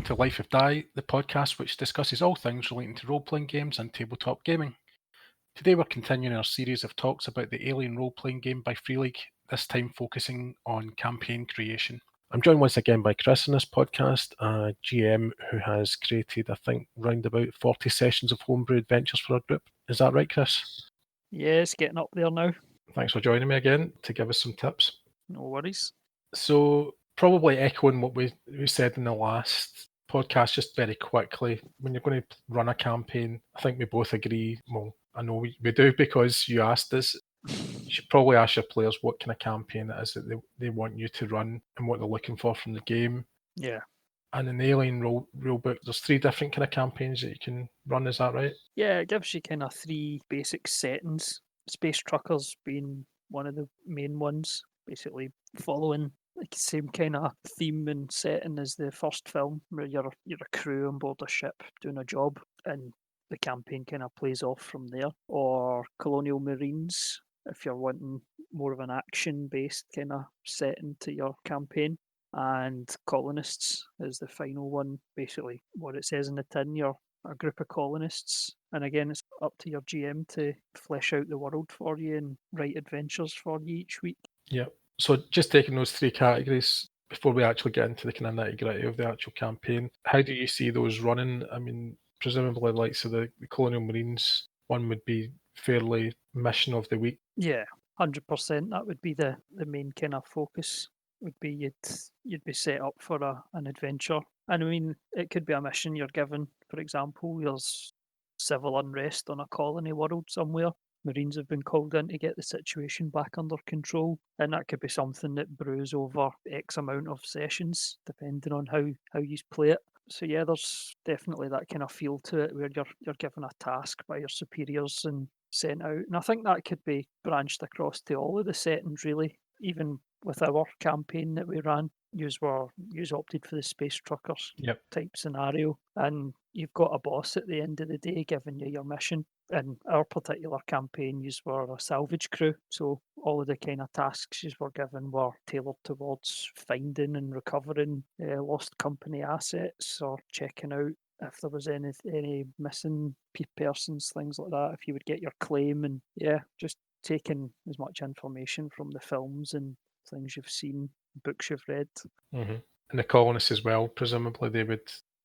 to Life of Die, the podcast which discusses all things relating to role-playing games and tabletop gaming. Today we're continuing our series of talks about the Alien role-playing game by Free League, this time focusing on campaign creation. I'm joined once again by Chris in this podcast, a GM who has created, I think, round about 40 sessions of homebrew adventures for our group. Is that right, Chris? Yeah, it's getting up there now. Thanks for joining me again to give us some tips. No worries. So, probably echoing what we said in the last podcast, just very quickly, when you're going to run a campaign, I think we both agree, well, I know we do because you asked us, you should probably ask your players what kind of campaign it is that they want you to run and what they're looking for from the game. Yeah. And in the Alien rulebook, there's 3 different kind of campaigns that you can run, is that right? Yeah, it gives you kind of 3 basic settings. Space truckers being one of the main ones, basically following like the same kind of theme and setting as the first film, where you're a crew on board a ship doing a job, and the campaign kind of plays off from there. Or colonial marines, if you're wanting more of an action-based kind of setting to your campaign. And colonists is the final one. Basically, what it says in the tin, you're a group of colonists, and again, it's up to your GM to flesh out the world for you and write adventures for you each week. Yeah. So just taking those 3 categories before we actually get into the kind of nitty-gritty of the actual campaign, how do you see those running? I mean, presumably like so the Colonial Marines one would be fairly mission of the week. Yeah, 100%. That would be the main kind of focus. Would be you'd be set up for an adventure, and I mean it could be a mission you're given. For example, there's civil unrest on a colony world somewhere. Marines have been called in to get the situation back under control, and that could be something that brews over X amount of sessions, depending on how you play it. So yeah, there's definitely that kind of feel to it where you're given a task by your superiors and sent out. And I think that could be branched across to all of the settings really. Even with our campaign that we ran, yous opted for the space truckers Yep. type scenario, and you've got a boss at the end of the day giving you your mission. In our particular campaign, yous were a salvage crew, so all of the kind of tasks yous were given were tailored towards finding and recovering lost company assets or checking out if there was any missing persons, things like that, if you would get your claim, and yeah, just taking as much information from the films and things you've seen, books you've read. Mm-hmm. And the colonists as well, presumably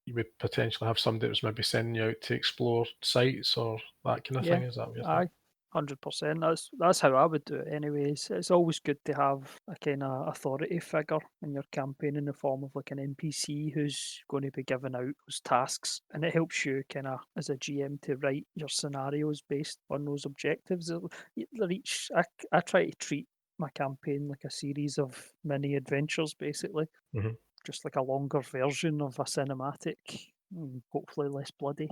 you would potentially have somebody that was maybe sending you out to explore sites or that kind of Yeah, thing. Is that what you're aye, 100%. That's how I would do it anyways. It's always good to have a kind of authority figure in your campaign in the form of like an NPC who's going to be giving out those tasks, and it helps you kind of as a GM to write your scenarios based on those objectives. I try to treat my campaign like a series of mini adventures, basically. Mhm. Just like a longer version of a cinematic, hopefully less bloody.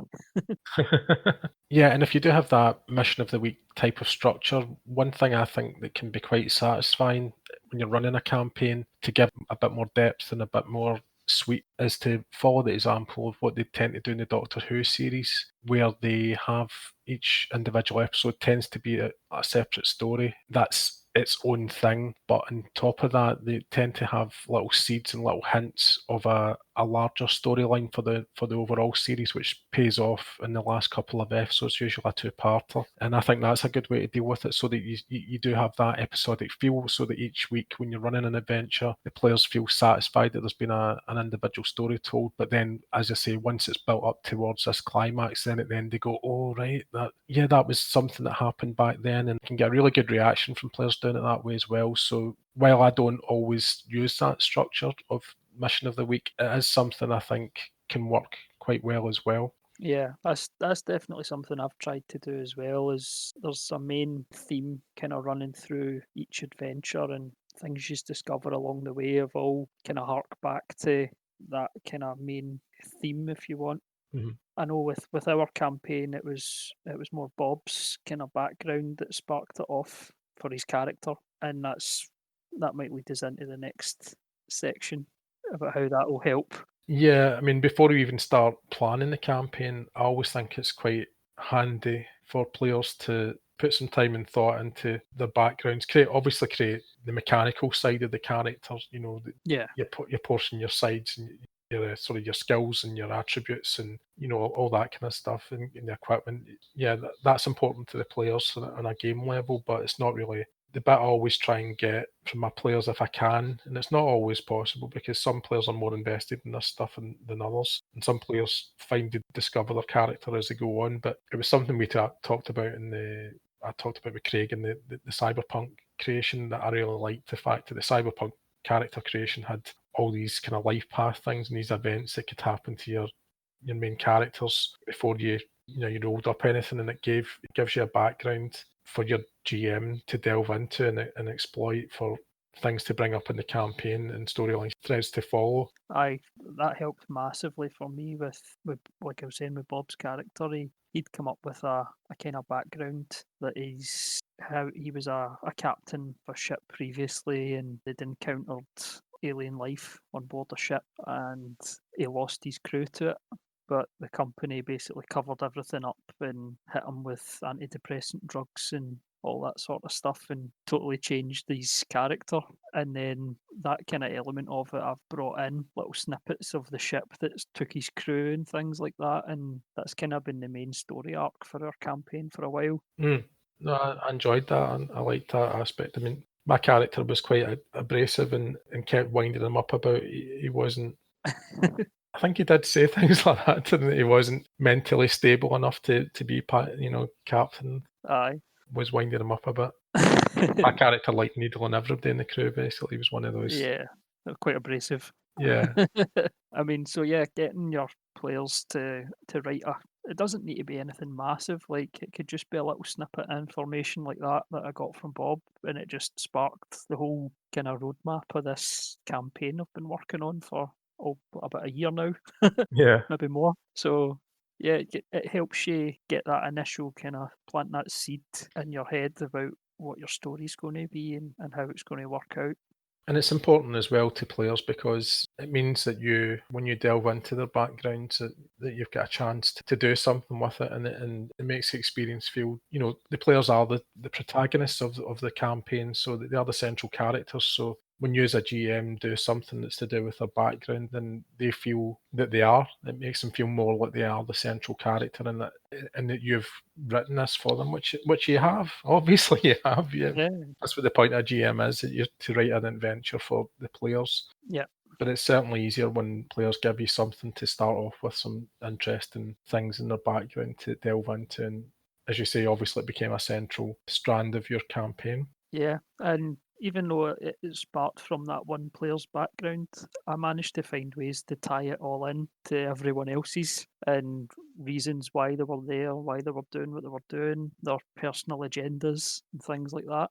Yeah, and if you do have that mission of the week type of structure, one thing I think that can be quite satisfying when you're running a campaign to give a bit more depth and a bit more sweet is to follow the example of what they tend to do in the Doctor Who series, where they have each individual episode tends to be a separate story that's its own thing, but on top of that, they tend to have little seeds and little hints of a larger storyline for the overall series, which pays off in the last couple of episodes, usually a 2-parter. And I think that's a good way to deal with it, so that you do have that episodic feel, so that each week when you're running an adventure, the players feel satisfied that there's been an individual story told. But then, as I say, once it's built up towards this climax, then at the end they go, oh right, that was something that happened back then, and can get a really good reaction from players doing it that way as well. So while I don't always use that structure of mission of the week, it is something I think can work quite well as well. Yeah, that's definitely something I've tried to do as well. Is there's a main theme kind of running through each adventure, and things you discover along the way have all kind of hark back to that kind of main theme, if you want. Mhm. I know with our campaign, it was more Bob's kind of background that sparked it off for his character, and that might lead us into the next section about how that will help. Yeah, I mean, before we even start planning the campaign, I always think it's quite handy for players to put some time and thought into their backgrounds. Obviously create the mechanical side of the characters. You know, Yeah, you portion your sides and your sort of your skills and your attributes and all that kind of stuff and the equipment. Yeah, that's important to the players on a game level, but it's not really the bit I always try and get from my players if I can, and it's not always possible because some players are more invested in this stuff than others, and some players find to discover their character as they go on. But it was something we talked about I talked about with Craig in the cyberpunk creation that I really liked, the fact that the cyberpunk character creation had all these kind of life path things and these events that could happen to your main characters before you rolled up anything, and it gives you a background for your GM to delve into and exploit for things to bring up in the campaign and storyline threads to follow. That helped massively for me with like I was saying with Bob's character. He'd come up with a kind of background that he's how he was a captain for a ship previously, and they'd encountered alien life on board a ship, and he lost his crew to it. But the company basically covered everything up and hit him with antidepressant drugs and all that sort of stuff and totally changed his character. And then that kind of element of it, I've brought in little snippets of the ship that took his crew and things like that. And that's kind of been the main story arc for our campaign for a while. No, I enjoyed that and I liked that aspect. I mean, my character was quite abrasive and kept winding him up about he wasn't. I think he did say things like that, didn't he? He wasn't mentally stable enough to be captain. Aye. Was winding him up a bit. My character liked needling everybody in the crew, basically. He was one of those. Yeah, quite abrasive. Yeah. I mean, so yeah, getting your players to write it doesn't need to be anything massive. Like it could just be a little snippet of information like that I got from Bob, and it just sparked the whole kind of roadmap of this campaign I've been working on for about a year now, Yeah. maybe more. So yeah, it helps you get that initial kind of plant that seed in your head about what your story's going to be and how it's going to work out. And it's important as well to players because it means that when you delve into their backgrounds, that you've got a chance to do something with it, and it makes the experience feel, the players are the protagonists of the campaign, so that they are the central characters. So when you as a GM do something that's to do with their background, then they feel that they are. It makes them feel more like they are the central character, and that you've written this for them, which you have. Obviously, you have. Yeah. That's what the point of a GM is, that you're to write an adventure for the players. Yeah. But it's certainly easier when players give you something to start off with, some interesting things in their background to delve into. And as you say, obviously it became a central strand of your campaign. Yeah, and even though it sparked from that one player's background, I managed to find ways to tie it all in to everyone else's and reasons why they were there, why they were doing what they were doing, their personal agendas and things like that.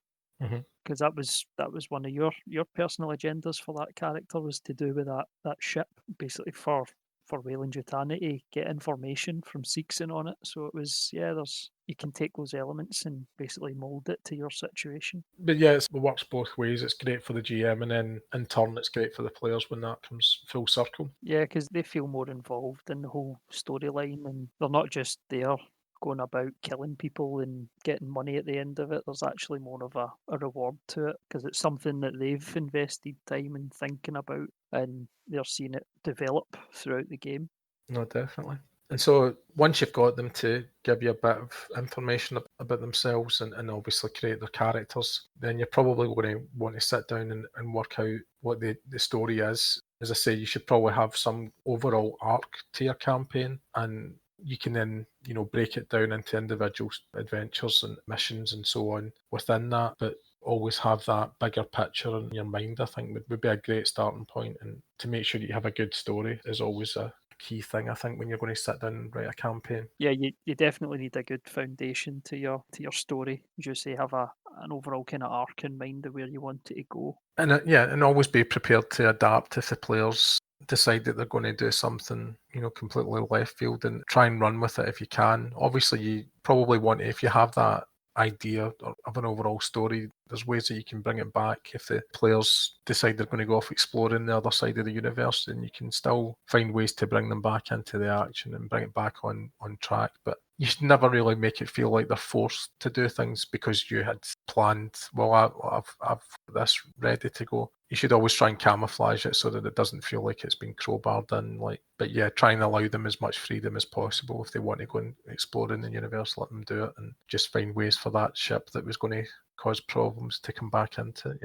Because that was one of your personal agendas for that character, was to do with that ship, basically for Wayland Yutani to get information from Seegson on it. So it was, you can take those elements and basically mould it to your situation. But yeah, it works both ways. It's great for the GM, and then in turn, it's great for the players when that comes full circle. Yeah, because they feel more involved in the whole storyline, and they're not just there going about killing people and getting money at the end of it. There's actually more of a reward to it because it's something that they've invested time and thinking about, and they're seeing it develop throughout the game. No, definitely. And so once you've got them to give you a bit of information about themselves and obviously create their characters, then you're probably going to want to sit down and work out what the story is. As I say, you should probably have some overall arc to your campaign, and you can then, break it down into individual adventures and missions and so on within that. But always have that bigger picture in your mind, I think, would be a great starting point. And to make sure that you have a good story is always a key thing, I think, when you're going to sit down and write a campaign. Yeah, you definitely need a good foundation to your story. As you say, have an overall kind of arc in mind of where you want it to go. And and always be prepared to adapt if the players decide that they're going to do something, completely left field, and try and run with it if you can. Obviously, you probably want to, if you have that idea of an overall story, there's ways that you can bring it back. If the players decide they're going to go off exploring the other side of the universe, then you can still find ways to bring them back into the action and bring it back on track. But you should never really make it feel like they're forced to do things because you had planned, well, I've got this ready to go. You should always try and camouflage it so that it doesn't feel like it's been crowbarred in. But yeah, try and allow them as much freedom as possible. If they want to go and explore in the universe, let them do it, and just find ways for that ship that was going to cause problems to come back into it,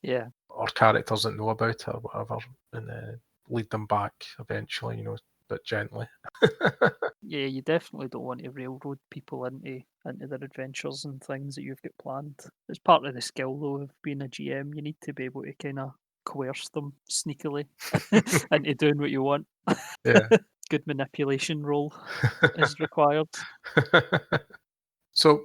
Yeah. or characters that know about it or whatever, and lead them back eventually, but gently. Yeah, you definitely don't want to railroad people into their adventures and things that you've got planned. It's part of the skill, though, of being a GM. You need to be able to kind of coerce them sneakily into doing what you want. Yeah. Good manipulation role is required. So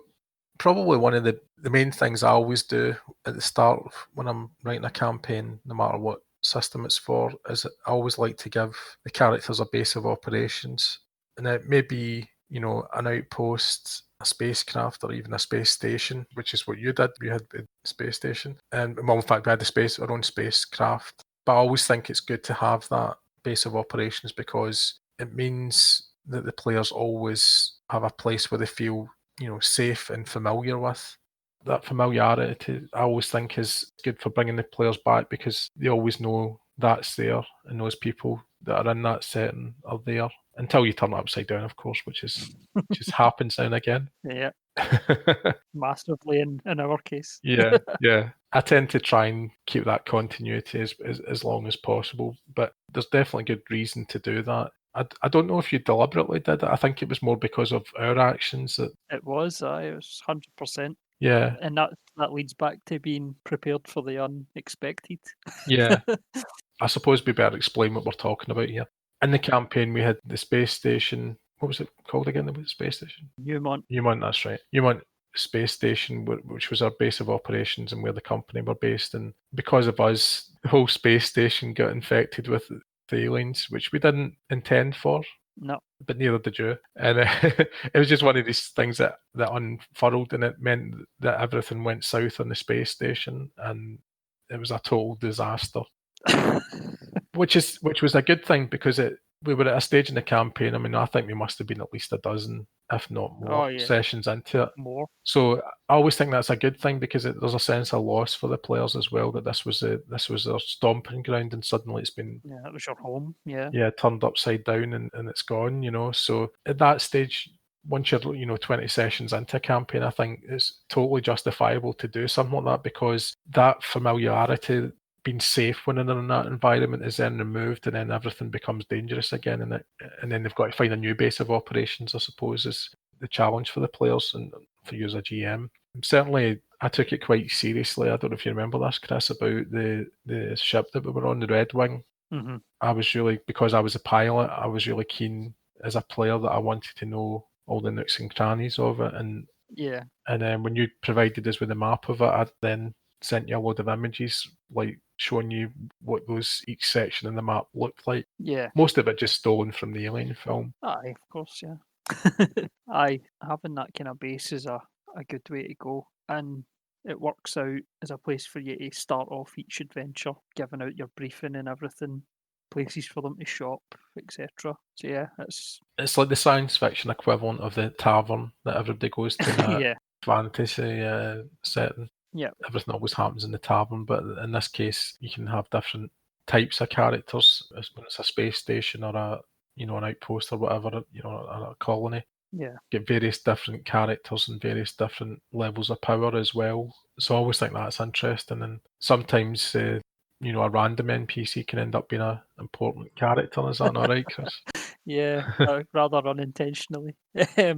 probably one of the main things I always do at the start when I'm writing a campaign, no matter what system it's for, is I always like to give the characters a base of operations. And it may be, an outpost, a spacecraft, or even a space station, which is what you did. You had the space station. And well, in fact, we had our own spacecraft. But I always think it's good to have that base of operations because it means that the players always have a place where they feel safe and familiar with. That familiarity, I always think, is good for bringing the players back because they always know that's there and those people that are in that setting are there until you turn it upside down, of course, which just happens now and again. Yeah, massively in our case. Yeah. I tend to try and keep that continuity as long as possible, but there's definitely good reason to do that. I don't know if you deliberately did it. I think it was more because of our actions that. It was 100%. Yeah, And that leads back to being prepared for the unexpected. yeah. I suppose we better explain what we're talking about here. In the campaign, we had the space station. What was it called again? The space station? Newmont. Newmont, that's right. Newmont Space Station, which was our base of operations and where the company were based. And because of us, the whole space station got infected with the aliens, which we didn't intend for. No. But neither did you. And it was just one of these things that unfurled, and it meant that everything went south on the space station, and it was a total disaster. Which was a good thing because we were at a stage in the campaign. I mean, I think we must have been at least a dozen, if not more, Oh, yeah. sessions into it. More. So I always think that's a good thing because there's a sense of loss for the players as well, that this was their stomping ground and suddenly it's been It was your home. Yeah. turned upside down and it's gone. So at that stage, once you're 20 sessions into a campaign, I think it's totally justifiable to do something like that because that familiarity, being safe when they're in that environment, is then removed, and then everything becomes dangerous again, and then they've got to find a new base of operations, I suppose, is the challenge for the players and for you as a GM. Certainly, I took it quite seriously. I don't know if you remember this, Chris, about the ship that we were on, the Red Wing. Mm-hmm. I was really, because I was a pilot, I was really keen as a player that I wanted to know all the nooks and crannies of it, and then when you provided us with a map of it, I then sent you a load of images, like showing you what each section in the map looked like. Yeah. Most of it just stolen from the Alien film. Aye, of course, yeah. Having that kind of base is a good way to go, and it works out as a place for you to start off each adventure, giving out your briefing and everything, places for them to shop, etc. So yeah, it's like the science fiction equivalent of the tavern that everybody goes to in a fantasy setting. Yeah. Everything always happens in the tavern, but in this case, you can have different types of characters when it's a space station or an outpost or whatever, a colony. Yeah. Get various different characters and various different levels of power as well. So I always think that's interesting. And sometimes, a random NPC can end up being an important character. Is that not right, Chris? Yeah, rather unintentionally. Yeah,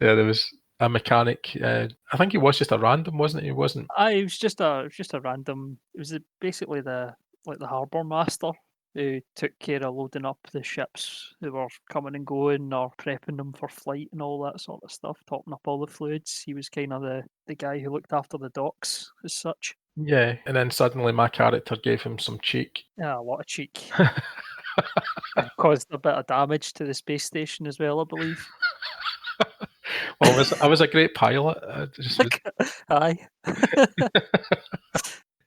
there was a mechanic. I think he was just a random, wasn't he? He wasn't. It was just a random. It was basically the harbour master who took care of loading up the ships who were coming and going, or prepping them for flight and all that sort of stuff, topping up all the fluids. He was kind of the guy who looked after the docks as such. Yeah, and then suddenly my character gave him some cheek. Yeah, a lot of cheek. And caused a bit of damage to the space station as well, I believe. Well, I was a great pilot. Aye.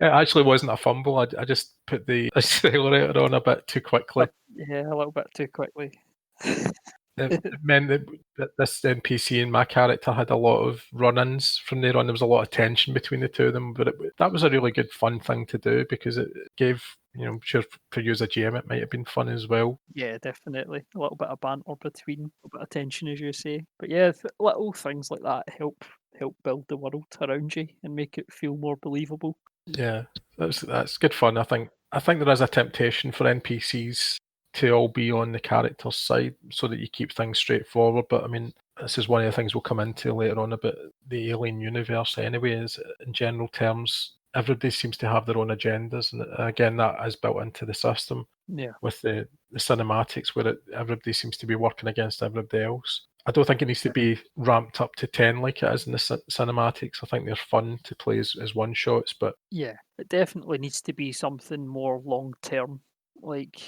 It actually wasn't a fumble. I just put the accelerator on a bit too quickly. Yeah, a little bit too quickly. it meant that this NPC and my character had a lot of run-ins from there on. There was a lot of tension between the two of them, but that was a really good fun thing to do because it gave, I'm sure for you as a GM, it might have been fun as well. Yeah, definitely. A little bit of banter between, a bit of tension, as you say. But yeah, little things like that help build the world around you and make it feel more believable. Yeah, that's good fun. I think there is a temptation for NPCs to all be on the character's side so that you keep things straightforward. But I mean, this is one of the things we'll come into later on about the alien universe anyway, is in general terms, everybody seems to have their own agendas. And again, that is built into the system Yeah. with the cinematics where everybody seems to be working against everybody else. I don't think it needs to be ramped up to 10 like it is in the cinematics. I think they're fun to play as one-shots, but Yeah, it definitely needs to be something more long term, like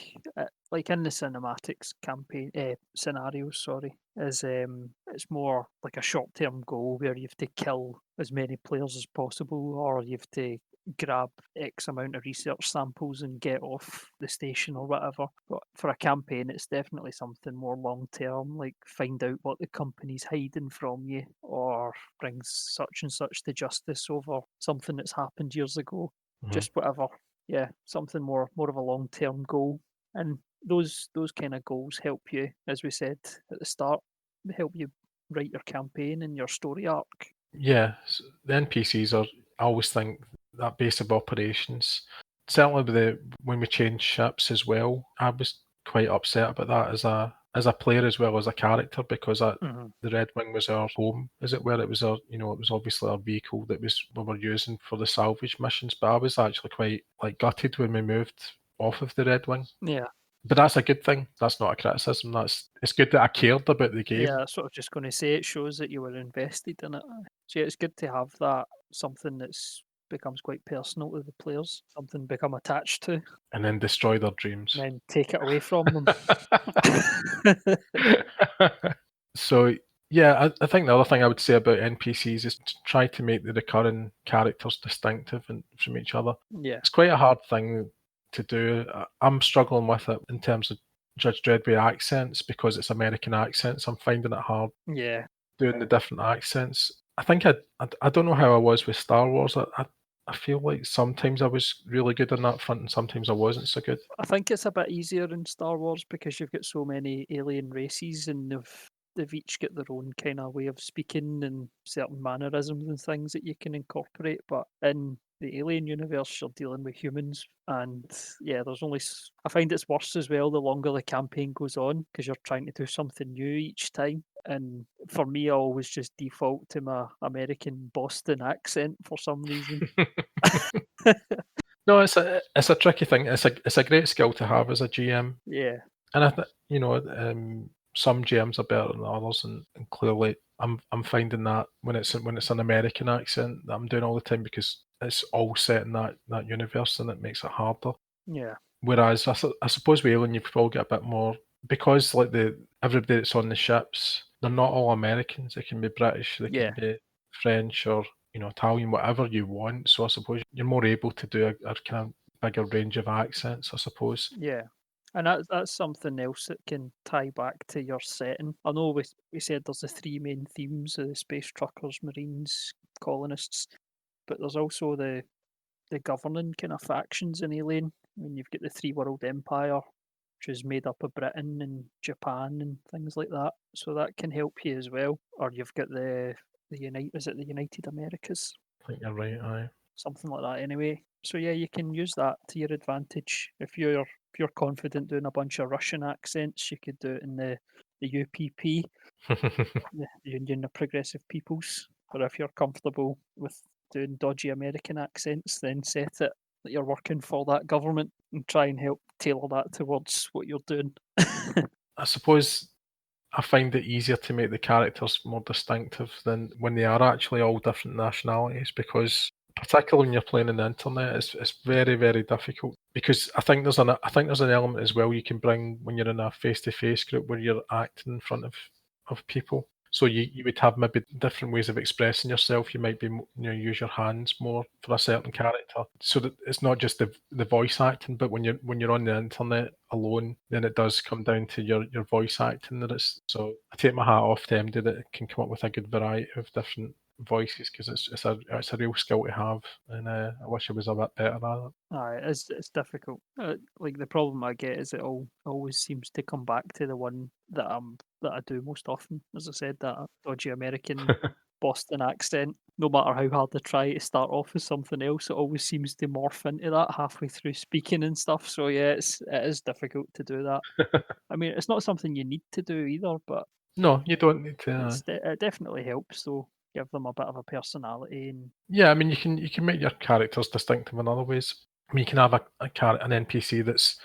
in the cinematics campaign scenarios. Sorry, is it's more like a short term goal where you have to kill as many players as possible, or you have to grab X amount of research samples and get off the station or whatever. But for a campaign, it's definitely something more long term, like find out what the company's hiding from you, or brings such and such to justice over something that's happened years ago. Just whatever. Yeah, something more of a long term goal. And those kind of goals help you, as we said at the start, help you write your campaign and your story arc. yeah, the NPCs are. I always think that base of operations. Certainly, when we changed ships as well, I was quite upset about that as a player as well as a character because the Red Wing was our home, as it were. It was our, it was obviously our vehicle that we were using for the salvage missions. But I was actually quite gutted when we moved off of the Red Wing. Yeah. But that's a good thing. That's not a criticism. It's good that I cared about the game. Yeah, that's what I was just going to say. It shows that you were invested in it. So yeah, it's good to have that, something that's becomes quite personal to the players, something become attached to, And then destroy their dreams. and then take it away from them. So yeah, I think the other thing I would say about NPCs is to try to make the recurring characters distinctive from each other. Yeah. It's quite a hard thing to do. I'm struggling with it in terms of Judge Dredd with accents because it's American accents. I'm finding it hard Yeah. doing the different accents. I think I don't know how I was with Star Wars. I feel like sometimes I was really good on that front and sometimes I wasn't so good. I think it's a bit easier in Star Wars because you've got so many alien races and they've each got their own kind of way of speaking and certain mannerisms and things that you can incorporate. But in the alien universe, you're dealing with humans, and yeah, there's only. I find it's worse as well the longer the campaign goes on because you're trying to do something new each time. And for me, I always just default to my American Boston accent for some reason. No, it's a tricky thing. It's a great skill to have as a GM. Yeah. And I think some GMs are better than others, and clearly I'm finding that when it's an American accent that I'm doing all the time because it's all set in that universe, and it makes it harder. Yeah. Whereas I suppose with Alien you've probably got a bit more because everybody that's on the ships, they're not all Americans. They can be British, they Yeah. can be French or Italian, whatever you want. So I suppose you're more able to do a kind of bigger range of accents, I suppose. Yeah. And that's something else that can tie back to your setting. I know we said there's the three main themes of the space truckers, marines, colonists, but there's also the governing kind of factions in Alien. I mean, you've got the Three World Empire, which is made up of Britain and Japan and things like that. So that can help you as well. Or you've got the United Americas? I think you're right, aye. Something like that anyway. So yeah, you can use that to your advantage. If you're confident doing a bunch of Russian accents, you could do it in the UPP, the Union of Progressive Peoples. Or if you're comfortable with doing dodgy American accents, then set it that you're working for that government and try and help tailor that towards what you're doing. I suppose I find it easier to make the characters more distinctive than when they are actually all different nationalities because particularly when you're playing on the internet, it's very, very difficult because I think there's an element as well you can bring when you're in a face-to-face group where you're acting in front of people. So you would have maybe different ways of expressing yourself. You might be, use your hands more for a certain character, so that it's not just the voice acting, but when you're on the internet alone, then it does come down to your voice acting. So I take my hat off to MD that can come up with a good variety of different voices, because it's a real skill to have, and I wish I was a bit better at it. Aye, it's difficult. Like the problem I get is it always seems to come back to the one that I do most often. As I said, that dodgy American Boston accent. No matter how hard I try to start off with something else, it always seems to morph into that halfway through speaking and stuff. So yeah, it is difficult to do that. I mean, it's not something you need to do either, but No, you don't need to. it definitely helps though. Give them a bit of a personality and Yeah, I mean, you can make your characters distinctive in other ways. I mean, you can have an NPC that's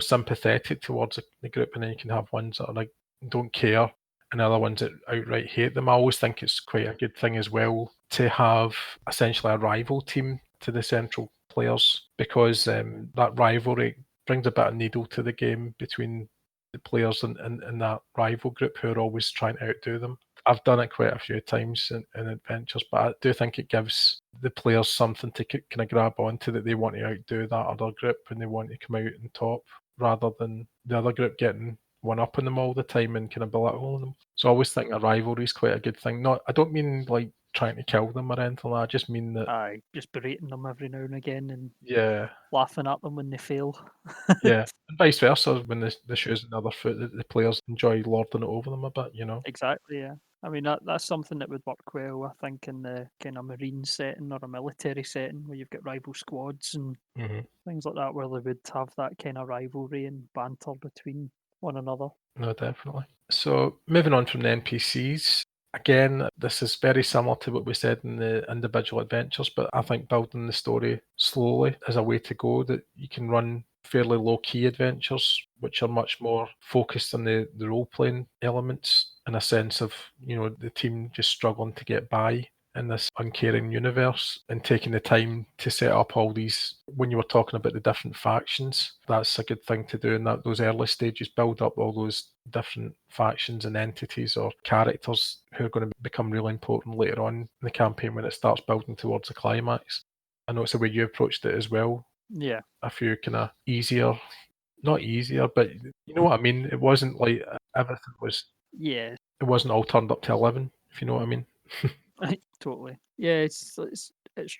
sympathetic towards the group, and then you can have ones that are like don't care, and other ones that outright hate them. I always think it's quite a good thing as well to have essentially a rival team to the central players, because that rivalry brings a bit of needle to the game between the players and that rival group who are always trying to outdo them. I've done it quite a few times in adventures, but I do think it gives the players something to kind of grab onto, that they want to outdo that other group and they want to come out on top, rather than the other group getting one up on them all the time and kind of belittling them. So I always think a rivalry is quite a good thing. I don't mean like trying to kill them or anything like that. I just mean that, aye, just berating them every now and again and yeah, laughing at them when they fail. yeah, and vice versa. When the shoe's on the other foot, the players enjoy lording it over them a bit. Exactly, yeah. I mean that's something that would work well, I think, in the kind of marine setting or a military setting where you've got rival squads and Hmm. things like that, where they would have that kind of rivalry and banter between one another. No, definitely. So moving on from the NPCs, again, this is very similar to what we said in the individual adventures, but I think building the story slowly is a way to go. That you can run fairly low-key adventures, which are much more focused on the role-playing elements, in a sense of, the team just struggling to get by in this uncaring universe, and taking the time to set up all these. When you were talking about the different factions, that's a good thing to do in those early stages. Build up all those different factions and entities or characters who are going to become really important later on in the campaign when it starts building towards the climax. I know it's the way you approached it as well. Yeah. A few kind of easier, not easier, but you know what I mean. It wasn't like everything was. Yeah. It wasn't all turned up to 11, if you know what I mean. Totally. Yeah, it's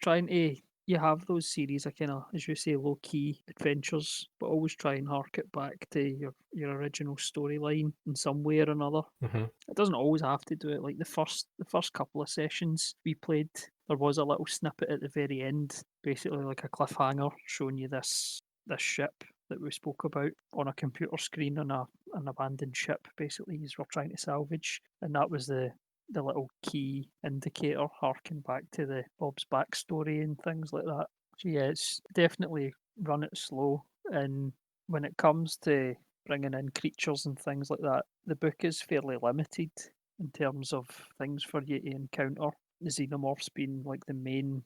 trying to you have those series of kind of, as you say, low key adventures, but always try and hark it back to your original storyline in some way or another. Hmm. It doesn't always have to do it. Like the first couple of sessions we played, there was a little snippet at the very end, basically like a cliffhanger showing you this ship that we spoke about on a computer screen on an abandoned ship, basically, as we're trying to salvage, and that was the little key indicator harking back to the Bob's backstory and things like that. So yeah, it's definitely run it slow. And when it comes to bringing in creatures and things like that, the book is fairly limited in terms of things for you to encounter. The xenomorphs being like the main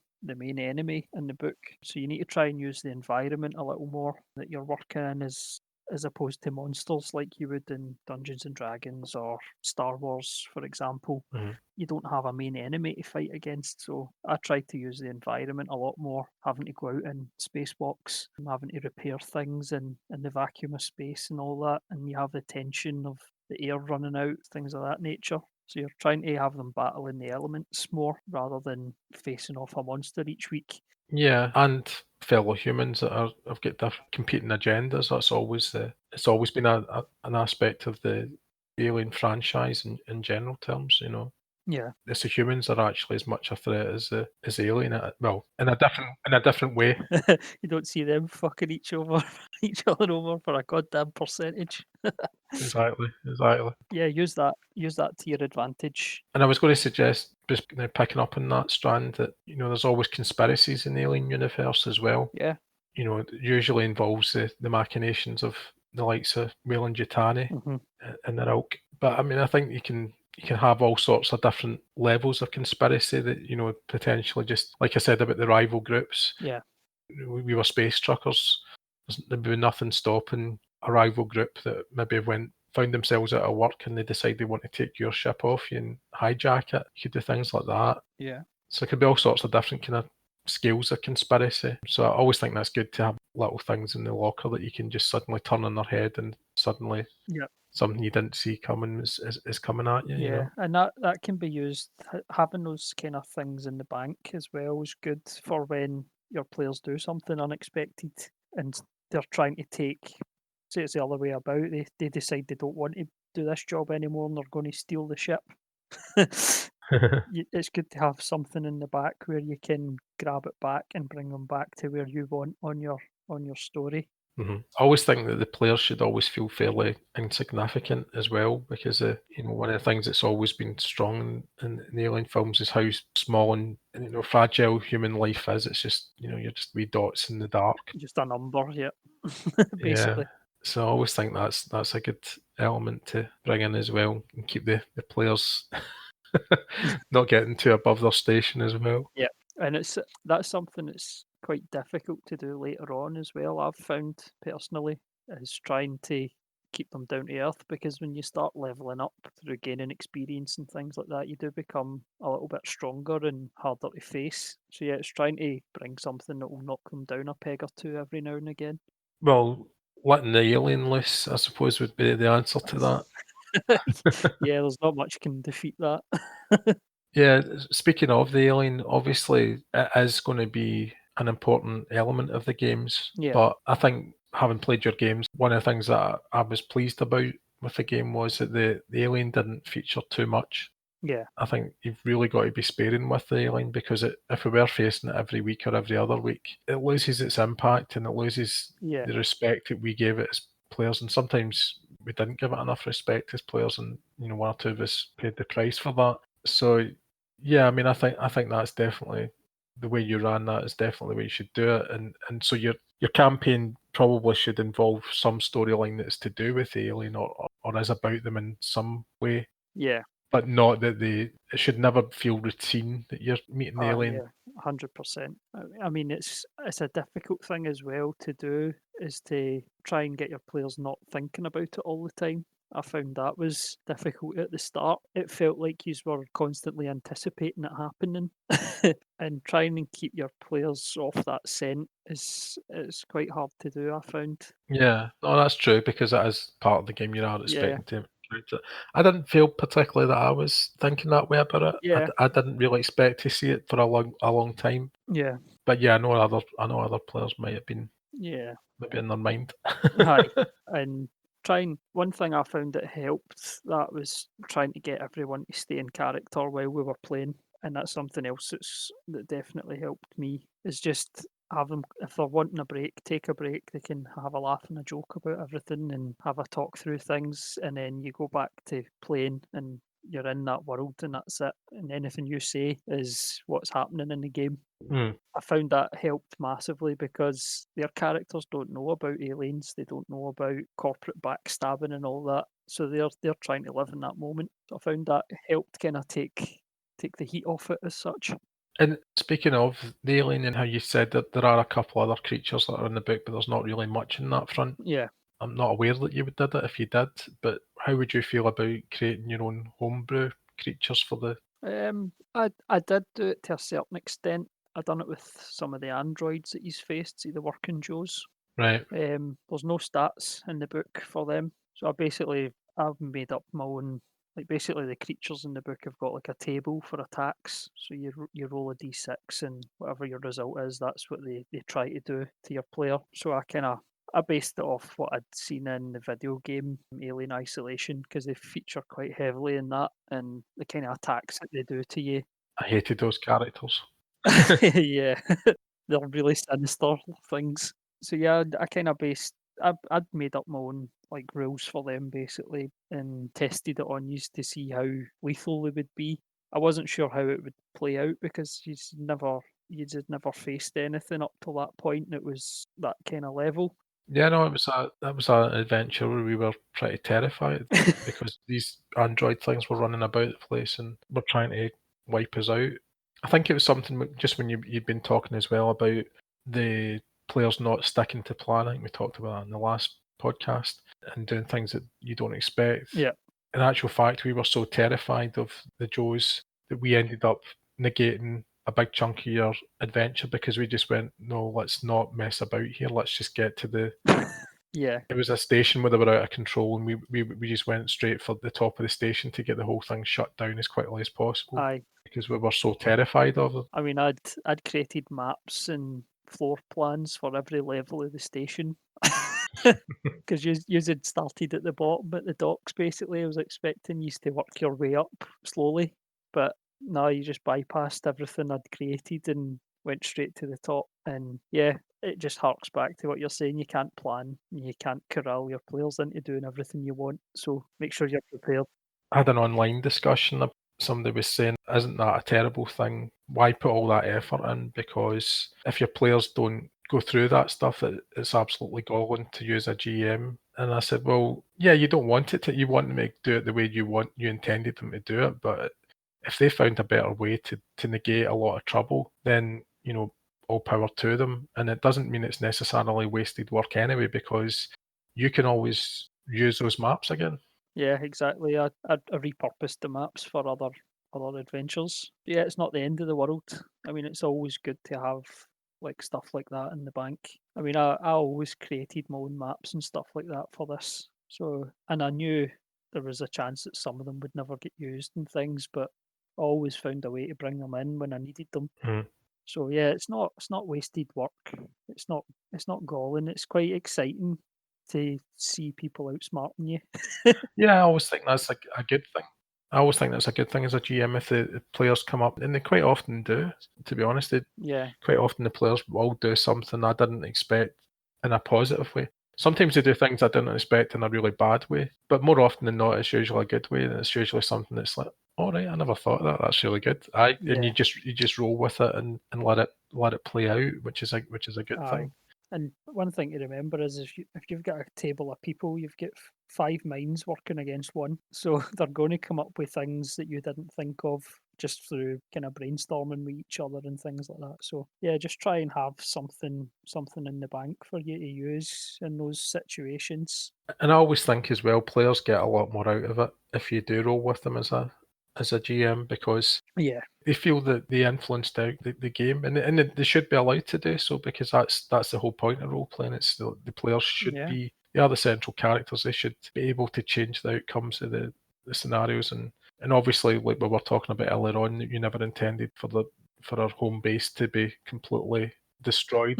enemy in the book. So you need to try and use the environment a little more that you're working in as opposed to monsters like you would in Dungeons and Dragons or Star Wars, for example. Hmm. You don't have a main enemy to fight against, so I try to use the environment a lot more, having to go out in spacewalks and having to repair things in the vacuum of space and all that, and you have the tension of the air running out, things of that nature. So you're trying to have them battle in the elements more rather than facing off a monster each week. Yeah, and fellow humans that have got different competing agendas. It's always been an aspect of the Alien franchise in general terms. Yeah. It's the humans that are actually as much a threat as the Alien. Well, in a different way. You don't see them fucking each other over for a goddamn percentage. Exactly, exactly. Yeah, use that to your advantage. And I was going to suggest, just picking up on that strand, that there's always conspiracies in the Alien universe as well. Yeah. It usually involves the machinations of the likes of Weyland Yutani Hmm. and their ilk. But I mean, I think you can have all sorts of different levels of conspiracy that potentially, just like I said about the rival groups. Yeah. We were space truckers. There'd be nothing stopping a rival group that maybe went found themselves out of work and they decide they want to take your ship off you and hijack it. You could do things like that. Yeah. So it could be all sorts of different kind of scales of conspiracy. So I always think that's good to have little things in the locker that you can just suddenly turn on their head and suddenly Yeah. something you didn't see coming is coming at you, you Yeah, know? and that can be used. Having those kind of things in the bank as well is good for when your players do something unexpected and they're trying to take. Say it's the other way about. They decide they don't want to do this job anymore and they're going to steal the ship. It's good to have something in the back where you can grab it back and bring them back to where you want on your story. I always think that the players should always feel fairly insignificant as well, because one of the things that's always been strong in the Alien films is how small and fragile human life is. It's just you're just wee dots in the dark. Just a number, yeah, Yeah. basically. So I always think that's a good element to bring in as well and keep the players not getting too above their station as well. Yeah, and that's something that's quite difficult to do later on as well. I've found personally is trying to keep them down to earth because when you start leveling up through gaining experience and things like that, you do become a little bit stronger and harder to face. So yeah, it's trying to bring something that will knock them down a peg or two every now and again. Well, letting the alien loose, I suppose, would be the answer to that. Yeah, there's not much can defeat that. Yeah, speaking of the alien, obviously it is going to be an important element of the games. Yeah, But I think having played your games, one of the things that I was pleased about with the game was that the alien didn't feature too much. yeah, I think you've really got to be sparing with the alien because if we were facing it every week or every other week, it loses its impact and it loses yeah, the respect that we gave it as players. And sometimes we didn't give it enough respect as players, and one or two of us paid the price for that. So yeah, I mean, I think that's definitely the way you ran that is definitely the way you should do it. And so your campaign probably should involve some storyline that's to do with the alien or is about them in some way, yeah. but not that it should never feel routine that you're meeting the Oh alien. yeah, 100%. I mean, it's a difficult thing as well to do, is to try and get your players not thinking about it all the time. I found that was difficult at the start. It felt like you were constantly anticipating it happening, and trying and keep your players off that scent is quite hard to do. I found. Yeah, no, that's true because that is part of the game. You are Yeah, expecting to encounter it. I didn't feel particularly that I was thinking that way about it. yeah, I didn't really expect to see it for a long time. yeah, But yeah, I know other players might have been yeah. maybe in their mind. Aye, and one thing I found that helped that was trying to get everyone to stay in character while we were playing, and that's something else that definitely helped me, is just have them, if they're wanting a break, take a break, they can have a laugh and a joke about everything and have a talk through things, and then you go back to playing and you're in that world and that's it, and anything you say is what's happening in the game. Hmm. I found that helped massively because their characters don't know about aliens, they don't know about corporate backstabbing and all that. So they're trying to live in that moment. So I found that helped kind of take the heat off it as such. And speaking of the alien and how you said that there are a couple other creatures that are in the book, but there's not really much in that front. Yeah. I'm not aware that you did it if you did, but how would you feel about creating your own homebrew creatures for the I did do it to a certain extent. I done it with some of the androids that he's faced, see the working Joes. right? There's no stats in the book for them, so I've made up my own. Like basically, the creatures in the book have got like a table for attacks. So you roll a d6, and whatever your result is, that's what they try to do to your player. So I based it off what I'd seen in the video game Alien Isolation because they feature quite heavily in that and the kind of attacks that they do to you. I hated those characters. Yeah, they're really sinister things. So yeah, I kind of I'd made up my own like rules for them basically and tested it on yous to see how lethal they would be. I wasn't sure how it would play out because you'd never faced anything up to that point that was that kind of level. Yeah, no, that was an adventure where we were pretty terrified because these android things were running about the place and were trying to wipe us out. I think it was something just when you'd been talking as well about the players not sticking to plan. I think we talked about that in the last podcast, and doing things that you don't expect. Yeah. In actual fact, we were so terrified of the Joes that we ended up negating a big chunk of your adventure because we just went, no, let's not mess about here. Let's just get to the. Yeah. It was a station where they were out of control, and we just went straight for the top of the station to get the whole thing shut down as quickly as possible Aye. because we were so terrified of them. I mean, I'd created maps and floor plans for every level of the station. Because you had started at the bottom at the docks, basically. I was expecting you to work your way up slowly, but no, you just bypassed everything I'd created and went straight to the top. And yeah, it just harks back to what you're saying. You can't plan, you can't corral your players into doing everything you want. So make sure you're prepared. I had an online discussion. Somebody was saying, isn't that a terrible thing? Why put all that effort in? Because if your players don't go through that stuff, it's absolutely galling to use a GM. And I said, well, yeah, you don't want it to. You want them to do it the way you intended them to do it. But if they found a better way to negate a lot of trouble, then, all power to them. And it doesn't mean it's necessarily wasted work anyway, because you can always use those maps again. Yeah, exactly. I repurposed the maps for other adventures. Yeah, it's not the end of the world. I mean, it's always good to have like stuff like that in the bank. I mean, I always created my own maps and stuff like that for this. So, and I knew there was a chance that some of them would never get used and things, but I always found a way to bring them in when I needed them. Mm. So yeah, it's not wasted work. It's not galling. It's quite exciting to see people outsmarting you. Yeah, I always think that's a good thing. I always think that's a good thing as a GM if the players come up, and they quite often do. To be honest, Yeah, quite often the players will do something I didn't expect in a positive way. Sometimes they do things I didn't expect in a really bad way, but more often than not, it's usually a good way, and it's usually something that's like, all right, I never thought of that. That's really good. And yeah, you just roll with it and let it play out, which is a good aye. thing. And one thing to remember is if you've got a table of people, you've got five minds working against one, so they're going to come up with things that you didn't think of just through kind of brainstorming with each other and things like that. So yeah, just try and have something in the bank for you to use in those situations. And I always think as well, players get a lot more out of it if you do roll with them as a GM because Yeah, they feel that they influenced out the game, and they should be allowed to do so because that's the whole point of role playing. It's the players should yeah, be they are the central characters. They should be able to change the outcomes of the scenarios, and obviously, like we were talking about earlier on, you never intended for our home base to be completely destroyed.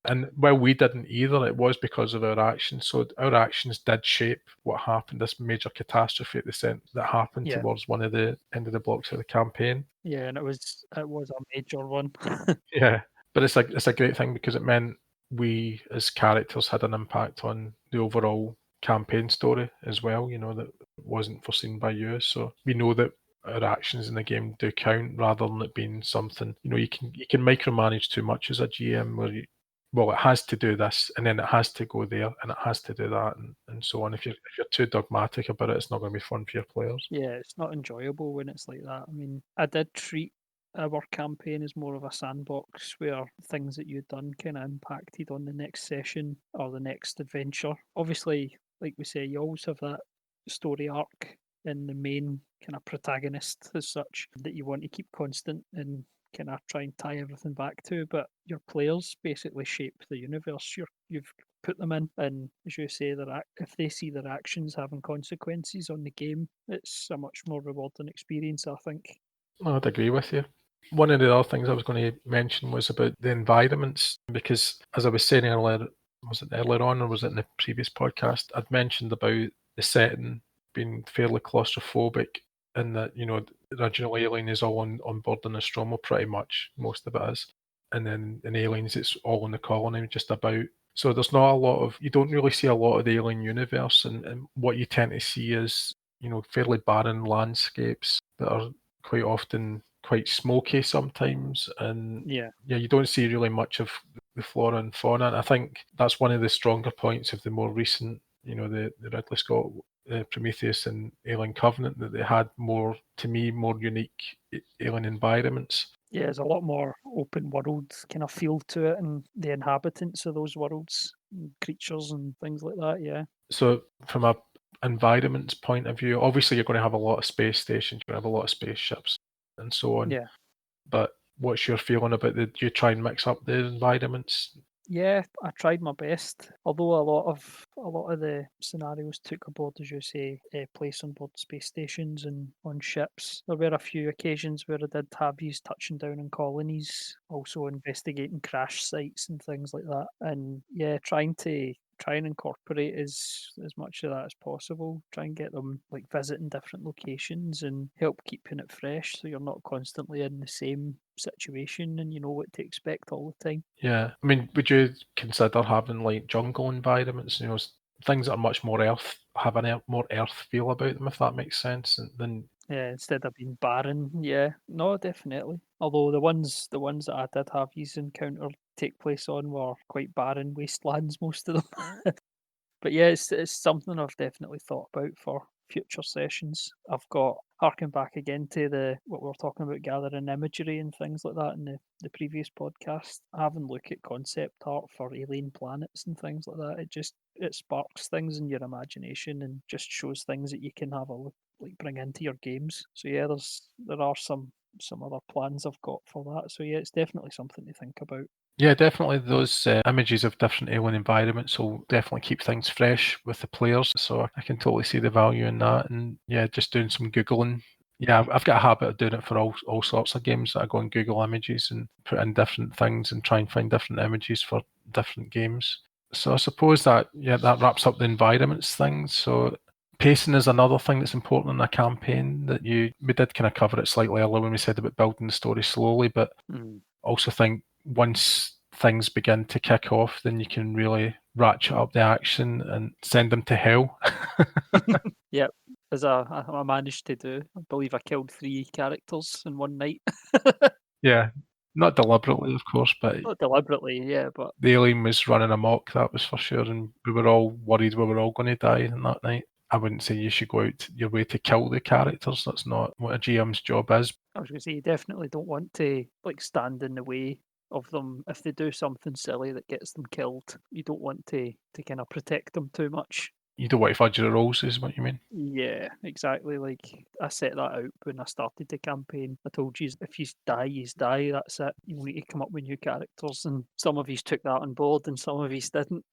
And while we didn't either, it was because of our actions. So our actions did shape what happened. This major catastrophe at the that happened yeah, towards one of the end of the blocks of the campaign. yeah. And it was a major one. Yeah, but it's a great thing because it meant we as characters had an impact on the overall campaign story as well. That wasn't foreseen by you. So we know that our actions in the game do count rather than it being something. You can micromanage too much as a GM where well, it has to do this, and then it has to go there, and it has to do that, and so on. If you're too dogmatic about it, it's not going to be fun for your players. Yeah, it's not enjoyable when it's like that. I mean, I did treat our campaign as more of a sandbox where things that you'd done kind of impacted on the next session or the next adventure. Obviously, like we say, you always have that story arc in the main kind of protagonist as such that you want to keep constant and kind of try and tie everything back to. But your players basically shape the universe you've put them in, and as you say, if they see their actions having consequences on the game, it's a much more rewarding experience, I think. I'd agree with you. One of the other things I was going to mention was about the environments, because as I was saying earlier, was it earlier on or was it in the previous podcast? I'd mentioned about the setting being fairly claustrophobic, and that the original Alien is all on board the Nostromo, pretty much most of it is, and then in Aliens it's all in the colony, just about. So there's not a lot of you don't really see a lot of the Alien universe, and what you tend to see is fairly barren landscapes that are quite often quite smoky sometimes, and Yeah, yeah, you don't see really much of the flora and fauna. And I think that's one of the stronger points of the more recent, the Ridley Scott Prometheus and Alien Covenant, that they had more, to me, more unique alien environments. yeah, there's a lot more open world kind of feel to it and the inhabitants of those worlds. creatures and things like that. Yeah. So from a environment's point of view, obviously you're going to have a lot of space stations, you're going to have a lot of spaceships and so on. Yeah. But what's your feeling about do you try and mix up the environments? Yeah, I tried my best. Although a lot of the scenarios took aboard, as you say, place on board space stations and on ships. There were a few occasions where I did have you touching down on colonies, also investigating crash sites and things like that. And yeah, try and incorporate as much of that as possible. Try and get them like visiting different locations and help keeping it fresh, so you're not constantly in the same situation and you know what to expect all the time. Yeah, I mean, would you consider having like jungle environments, things that are much more earth, have more earth feel about them, if that makes sense, than Yeah, instead of being barren. Yeah, no, definitely. Although the ones that I did have these encounter take place on were quite barren wastelands, most of them. But yeah, it's something I've definitely thought about for future sessions. I've got harking back again to the what we were talking about, gathering imagery and things like that in the previous podcast. Having a look at concept art for alien planets and things like that, it sparks things in your imagination and just shows things that you can have a look like bring into your games. So yeah, there are some other plans I've got for that. So yeah, it's definitely something to think about. yeah, definitely those images of different alien environments will definitely keep things fresh with the players. So I can totally see the value in that. And yeah, just doing some Googling. Yeah, I've got a habit of doing it for all sorts of games that I go and Google images and put in different things and try and find different images for different games. So I suppose that wraps up the environments thing. So pacing is another thing that's important in a campaign that we did kind of cover it slightly earlier when we said about building the story slowly, but Mm. also think once things begin to kick off, then you can really ratchet up the action and send them to hell. Yep, as I managed to do. I believe I killed 3 characters in one night. Yeah, not deliberately, of course, but Not deliberately, yeah, but the alien was running amok, that was for sure, and we were all worried we were all going to die in that night. I wouldn't say you should go out your way to kill the characters. That's not what a GM's job is. I was gonna say you definitely don't want to, like, stand in the way of them if they do something silly that gets them killed. You don't want to kinda protect them too much. You don't want to fudge the rules, is what you mean. Yeah, exactly, like, I set that out when I started the campaign. I told yous, "If yous die, yous die, that's it. You'll need to come up with new characters," and some of yous took that on board and some of yous didn't.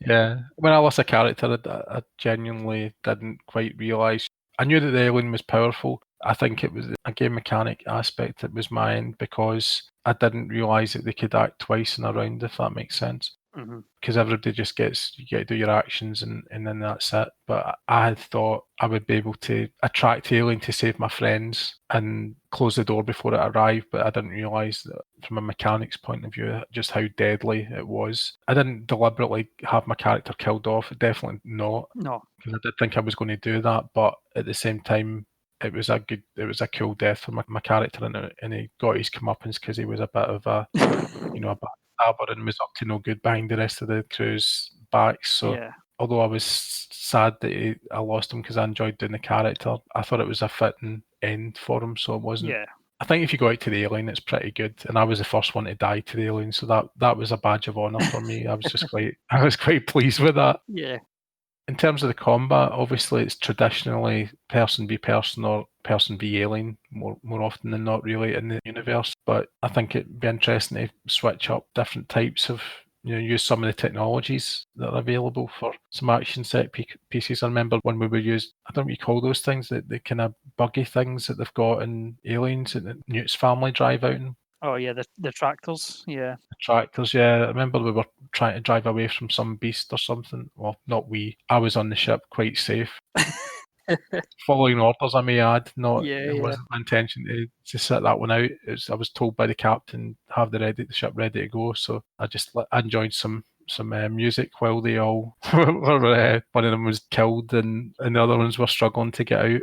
Yeah, when I lost a character, I genuinely didn't quite realise. I knew that the alien was powerful. I think it was a game mechanic aspect that was mine because I didn't realise that they could act twice in a round, if that makes sense. Mhm. Because everybody just you get to do your actions and then that's it. But I had thought I would be able to attract the alien to save my friends and close the door before it arrived, but I didn't realise that from a mechanics point of view just how deadly it was. I didn't deliberately have my character killed off, definitely not, No. because I did think I was going to do that, but at the same time it was a cool death for my character, and he got his comeuppance because he was a bit of a a backstabber and was up to no good behind the rest of the crew's backs. So Yeah. although I was sad that I lost him because I enjoyed doing the character, I thought it was a fitting end for him. So it wasn't. Yeah. I think if you go out to the alien, it's pretty good. And I was the first one to die to the alien, so that was a badge of honour for me. I was quite pleased with that. Yeah. In terms of the combat, obviously it's traditionally person v person or person v alien more often than not really in the universe. But I think it'd be interesting to switch up different types of use some of the technologies that are available for some action set pieces. I remember when we were used, I don't know what you call those things, the kind of buggy things that they've got in Aliens and Newt's family drive out in. Oh, yeah, the tractors, yeah. Tractors, yeah. I remember we were trying to drive away from some beast or something. Well, not we. I was on the ship quite safe. Following orders, I may add. Not Yeah, it yeah. wasn't my intention to sit that one out. I was told by the captain have the ship ready to go. So I enjoyed some music while they all one of them was killed and the other ones were struggling to get out.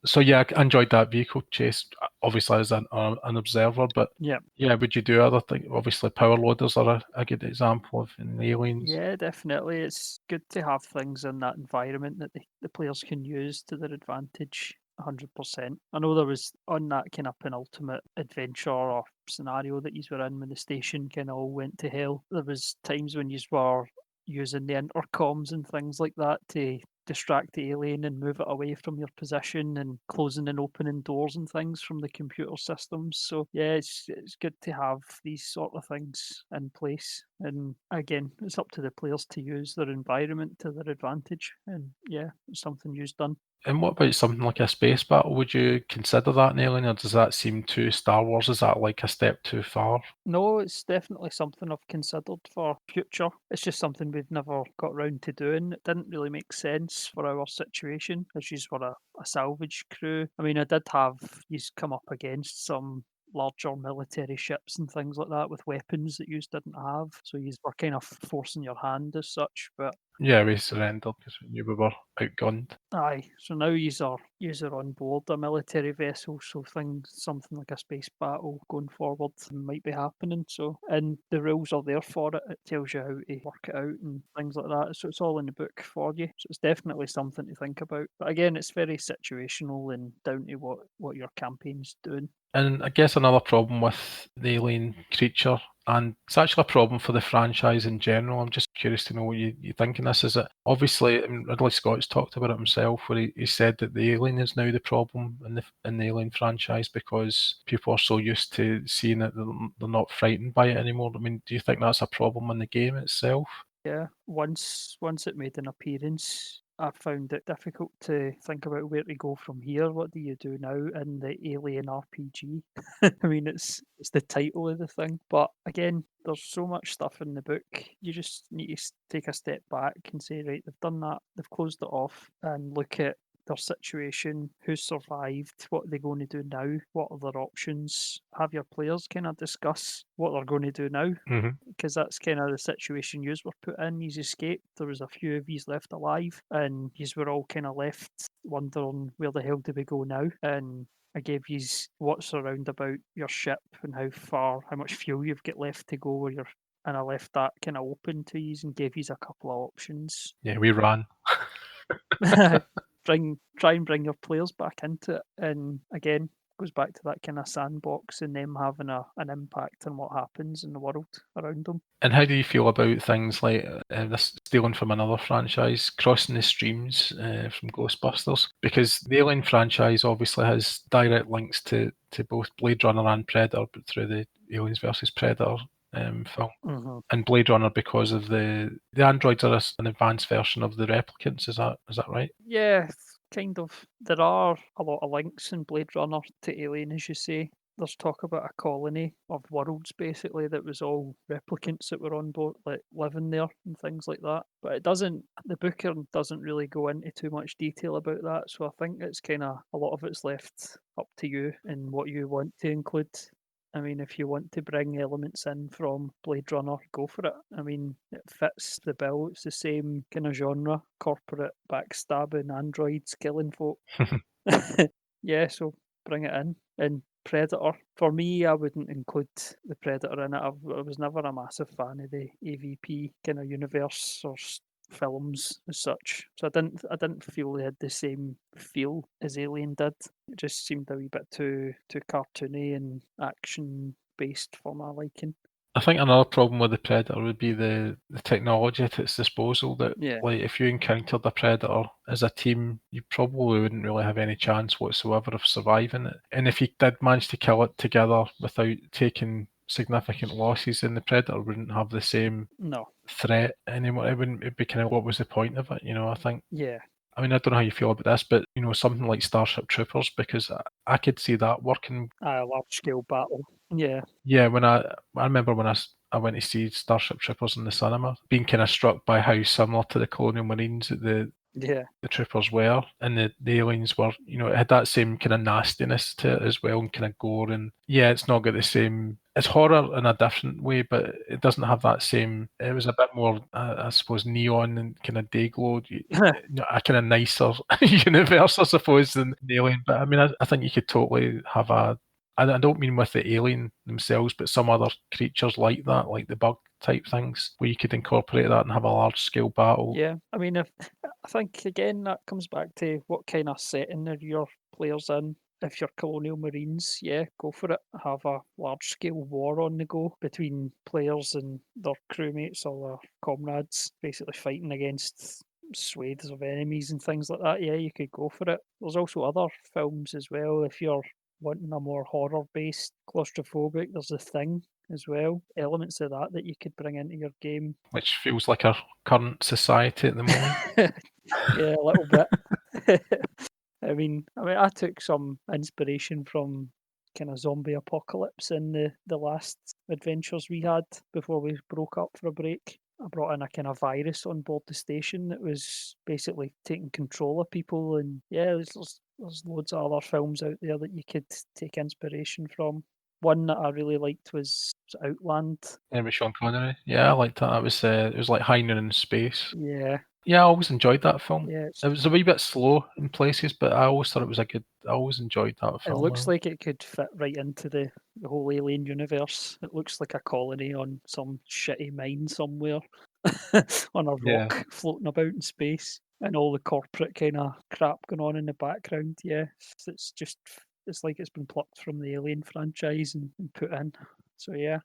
So yeah, I enjoyed that vehicle chase. Obviously, as an observer, but Yeah. yeah, would you do other things? Obviously, power loaders are a good example of in Aliens. Yeah, definitely. It's good to have things in that environment that the players can use to their advantage. 100%. I know there was on that kind of penultimate adventure or scenario that you were in when the station kind of all went to hell. There was times when you were using the intercoms and things like that to distract the alien and move it away from your position, and closing and opening doors and things from the computer systems. So yeah, it's good to have these sort of things in place. And again, it's up to the players to use their environment to their advantage. And yeah, it's something you've done. And what about something like a space battle? Would you consider that an Alien, or does that seem too Star Wars? Is that like a step too far? No, it's definitely something I've considered for future. It's just something we've never got round to doing. It didn't really make sense for our situation, as you were a salvage crew. I mean, I did have you come up against some larger military ships and things like that with weapons that you didn't have, so you were kind of forcing your hand as such. But Yeah, we surrendered because we knew we were outgunned. aye, so now you're on board a military vessel, so something like a space battle going forward might be happening. So, and the rules are there for it. It tells you how to work it out and things like that. So it's all in the book for you. So it's definitely something to think about. But again, it's very situational and down to what your campaign's doing. And I guess another problem with the alien creature, and it's actually a problem for the franchise in general. I'm just curious to know what you think in this. Is it obviously, I mean, Ridley Scott's talked about it himself, where he said that the alien is now the problem in the Alien franchise because people are so used to seeing it that they're not frightened by it anymore. I mean, do you think that's a problem in the game itself? Yeah, once it made an appearance, I found it difficult to think about where to go from here. What do you do now in the Alien RPG? I mean, it's the title of the thing, but again, there's so much stuff in the book. You just need to take a step back and say, right, they've done that, they've closed it off, and look at their situation, who's survived, what are they going to do now, what are their options. Have your players kind of discuss what they're going to do now, because that's kind of the situation yous were put in. Yous escaped. There was a few of yous left alive, and yous were all kind of left wondering where the hell do we go now. And I gave yous what's around about your ship and how much fuel you've got left to go. Where you're, and I left that kind of open to yous and gave yous a couple of options. Yeah, we ran. Try and bring your players back into it, and again, goes back to that kind of sandbox and them having an impact on what happens in the world around them. And how do you feel about things like this stealing from another franchise, crossing the streams from Ghostbusters? Because the Alien franchise obviously has direct links to both Blade Runner and Predator, but through the Aliens versus Predator film. And Blade Runner because of the androids are an advanced version of the replicants. Is that right? Yeah, kind of. There are a lot of links in Blade Runner to Alien, as you say. There's talk about a colony of worlds basically that was all replicants that were on board, like living there and things like that. But it doesn't. The book doesn't really go into too much detail about that. So I think it's kind of a lot of it's left up to you and what you want to include. I mean, if you want to bring elements in from Blade Runner, go for it. I mean, it fits the bill. It's the same kind of genre, corporate backstabbing androids killing folk. Yeah, so bring it in. And Predator, for me, I wouldn't include the Predator in it. I was never a massive fan of the AVP kind of universe or films as such. So I didn't feel they had the same feel as Alien did. It just seemed a wee bit too cartoony and action based for my liking. I think another problem with the Predator would be the technology at its disposal. That Yeah. like if you encountered a Predator as a team, you probably wouldn't really have any chance whatsoever of surviving it. And if you did manage to kill it together without taking significant losses, then the Predator wouldn't have the same No. threat anymore. It'd be kind of what was the point of it, I think. Yeah. I mean, I don't know how you feel about this, but something like Starship Troopers, because I could see that working. A large scale battle. Yeah. Yeah, when I remember when I went to see Starship Troopers in the cinema, being kind of struck by how similar to the Colonial Marines that Yeah. the troopers were, and the aliens were, it had that same kind of nastiness to it as well, and kind of gore. And yeah, it's not got the same. It's horror in a different way, but it doesn't have that same. It was a bit more, I suppose, neon and kind of day glow. A kind of nicer universe, I suppose, than the Alien. But I mean, I think you could totally have I don't mean with the alien themselves, but some other creatures like that, like the bug type things, where you could incorporate that and have a large scale battle. Yeah. I mean, if I think again that comes back to what kind of setting are your players in. If you're Colonial Marines, yeah, go for it. Have a large scale war on the go between players and their crewmates or their comrades, basically fighting against swathes of enemies and things like that. Yeah, you could go for it. There's also other films as well. If you're wanting a more horror based claustrophobic, there's The Thing as well. Elements of that you could bring into your game. Which feels like our current society at the moment. Yeah, a little bit. I took some inspiration from kind of zombie apocalypse in the last adventures we had before we broke up for a break. I brought in a kind of virus on board the station that was basically taking control of people, and yeah, there's loads of other films out there that you could take inspiration from. One that I really liked was Outland. Yeah, with Sean Connery. Yeah, I liked that. It was like High Noon in Space. Yeah, Yeah, I always enjoyed that film. yeah, It was a wee bit slow in places, but I always thought it was a good. I always enjoyed that it film. looks like it could fit right into the whole alien universe. It looks like a colony on some shitty mine somewhere on a Yeah. rock floating about in space, and all the corporate kind of crap going on in the background. Yeah, it's like it's been plucked from the Alien franchise and put in. So yeah,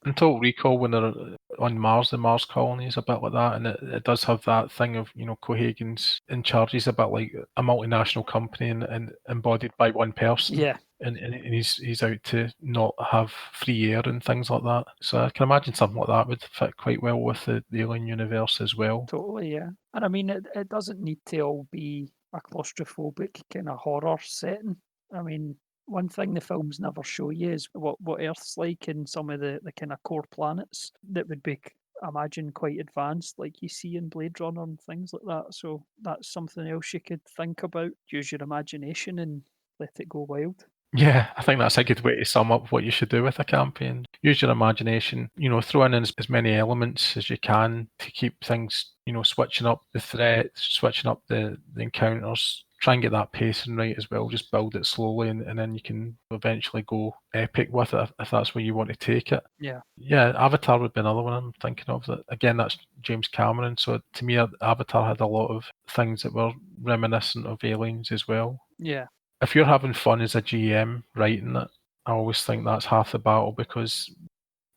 And Total Recall, when they're on Mars, the Mars colony is a bit like that, and it does have that thing of, Cohagen's in charge. He's a bit like a multinational company and embodied by one person. yeah, And he's out to not have free air and things like that. So I can imagine something like that would fit quite well with the Alien universe as well. totally, yeah. And I mean, it doesn't need to all be a claustrophobic kind of horror setting. I mean, one thing the films never show you is what Earth's like in some of the kind of core planets that would be, imagine, quite advanced, like you see in Blade Runner and things like that. So that's something else you could think about. Use your imagination and let it go wild. Yeah, I think that's a good way to sum up what you should do with a campaign. Use your imagination, throw in as many elements as you can to keep things, switching up the threats, switching up the encounters. Try and get that pacing right as well. Just build it slowly, and then you can eventually go epic with it if that's where you want to take it. Yeah. Yeah, Avatar would be another one I'm thinking of. That again, that's James Cameron. So to me, Avatar had a lot of things that were reminiscent of Aliens as well. Yeah. If you're having fun as a GM writing it, I always think that's half the battle, because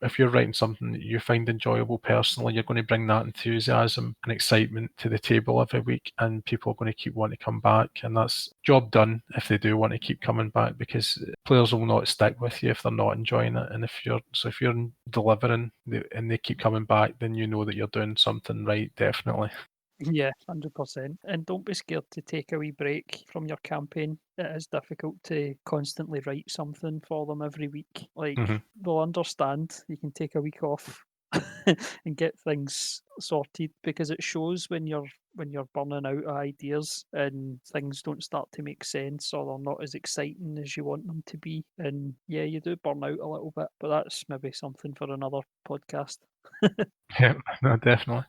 if you're writing something that you find enjoyable personally, you're going to bring that enthusiasm and excitement to the table every week, and people are going to keep wanting to come back, and that's job done if they do want to keep coming back, because players will not stick with you if they're not enjoying it. And if you're delivering and they keep coming back, then you know that you're doing something right, definitely. Yeah, 100%. And don't be scared to take a wee break from your campaign. It is difficult to constantly write something for them every week. Like, Mhm. they'll understand. You can take a week off and get things sorted, because it shows when you're burning out of ideas and things don't start to make sense, or they're not as exciting as you want them to be. And yeah, you do burn out a little bit, but that's maybe something for another podcast. Yeah, no, definitely.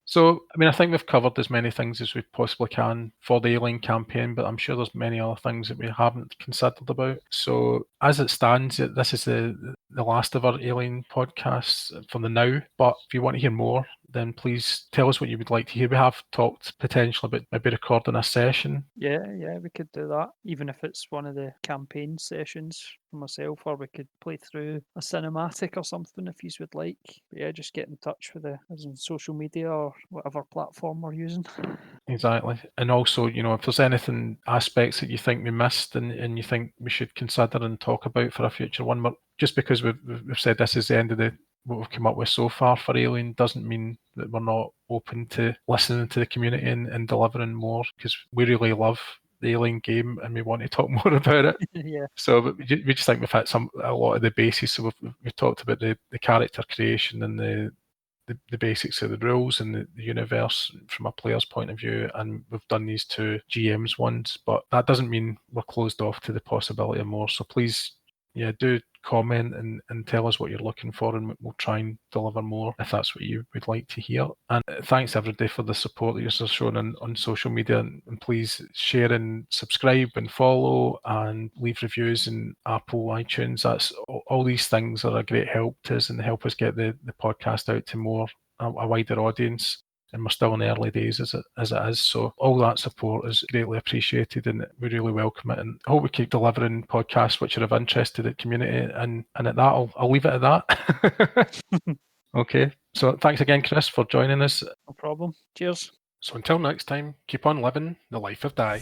So, I think we've covered as many things as we possibly can for the Alien campaign, but I'm sure there's many other things that we haven't considered about. So, as it stands, this is the last of our Alien podcasts for the now. But if you want to hear more, then please tell us what you would like to hear. We have talked potentially about maybe recording a session. Yeah, we could do that, even if it's one of the campaign sessions for myself, or we could play through a cinematic or something if you would like. But yeah, just get in touch with us on social media or whatever platform we're using. Exactly. And also, if there's anything, aspects that you think we missed and you think we should consider and talk about for a future one, just because we've said this is the end of what we've come up with so far for Alien, doesn't mean that we're not open to listening to the community and delivering more, because we really love the Alien game and we want to talk more about it. Yeah, So we just think we've hit a lot of the bases. So we've talked about the character creation and the basics of the rules and the universe from a player's point of view, and we've done these two GM's ones, but that doesn't mean we're closed off to the possibility of more. So please, do comment and tell us what you're looking for, and we'll try and deliver more if that's what you would like to hear. And thanks everybody for the support that you're showing on social media, and please share and subscribe and follow and leave reviews in Apple iTunes. That's all these things are a great help to us and help us get the podcast out to a wider audience. and we're still in the early days as it is. So all that support is greatly appreciated, and we really welcome it. And I hope we keep delivering podcasts which are of interest to the community. And at that, I'll leave it at that. Okay. So thanks again, Chris, for joining us. No problem. Cheers. So until next time, keep on living the life of Dai.